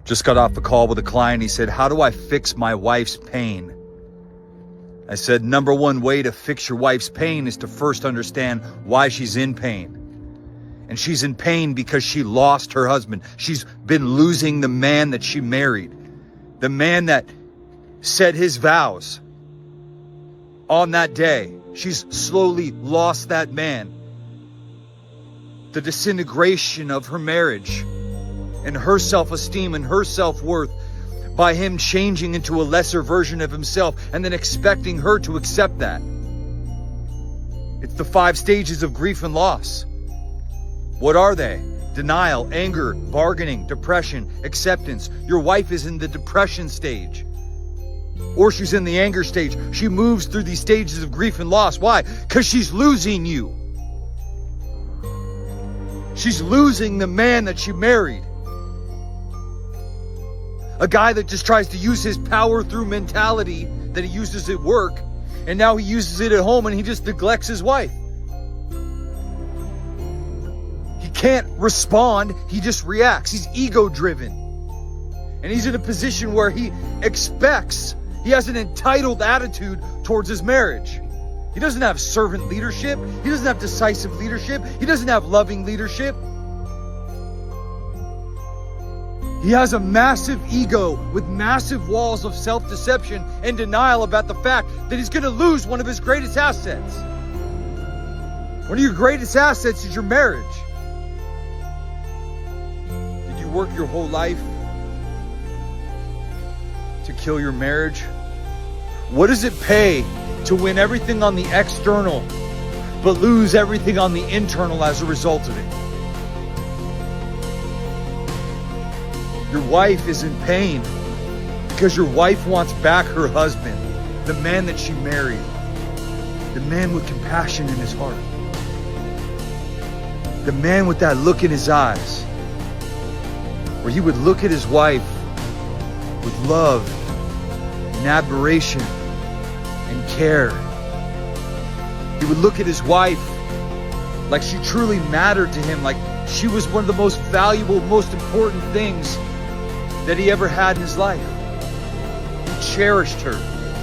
Just got off a call with a client. He said, how do I fix my wife's pain? I said, number one way to fix your wife's pain is to first understand why she's in pain. And she's in pain because she lost her husband. She's been losing the man that she married. The man that said his vows on that day. She's slowly lost that man. The disintegration of her marriage and her self-esteem and her self-worth by him changing into a lesser version of himself and then expecting her to accept that. It's the 5 stages of grief and loss. What are they? Denial, anger, bargaining, depression, acceptance. Your wife is in the depression stage. Or she's in the anger stage. She moves through these stages of grief and loss. Why? Because she's losing you. She's losing the man that she married. A guy that just tries to use his power through mentality that he uses at work, and now he uses it at home and he just neglects his wife. He can't respond, he just reacts. He's ego-driven. And he's in a position where he has an entitled attitude towards his marriage. He doesn't have servant leadership. He doesn't have decisive leadership. He doesn't have loving leadership. He has a massive ego with massive walls of self-deception and denial about the fact that he's going to lose one of his greatest assets. One of your greatest assets is your marriage. Did you work your whole life to kill your marriage? What does it pay to win everything on the external, but lose everything on the internal as a result of it? Your wife is in pain because your wife wants back her husband, the man that she married, the man with compassion in his heart, the man with that look in his eyes, where he would look at his wife with love and admiration and care. He would look at his wife like she truly mattered to him, like she was one of the most valuable, most important things that he ever had in his life. He cherished her.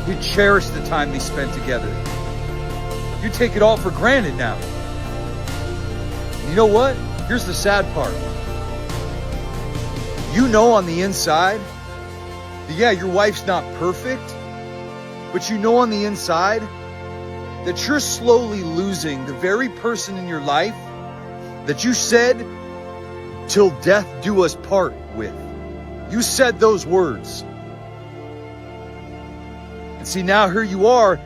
He cherished the time they spent together. You take it all for granted now. You know what? Here's the sad part. You know on the inside, yeah, your wife's not perfect, but you know on the inside that you're slowly losing the very person in your life that you said, till death do us part with. You said those words. And see, now here you are,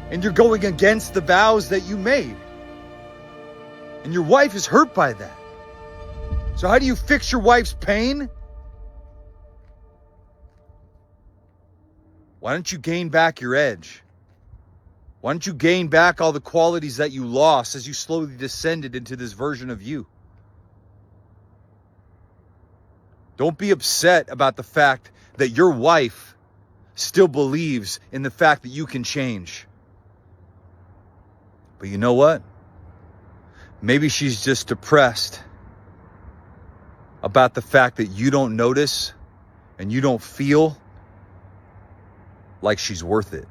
and you're going against the vows that you made. And your wife is hurt by that. So how do you fix your wife's pain? Why don't you gain back your edge? Why don't you gain back all the qualities that you lost as you slowly descended into this version of you? Don't be upset about the fact that your wife still believes in the fact that you can change. But you know what? Maybe she's just depressed about the fact that you don't notice and you don't feel like she's worth it.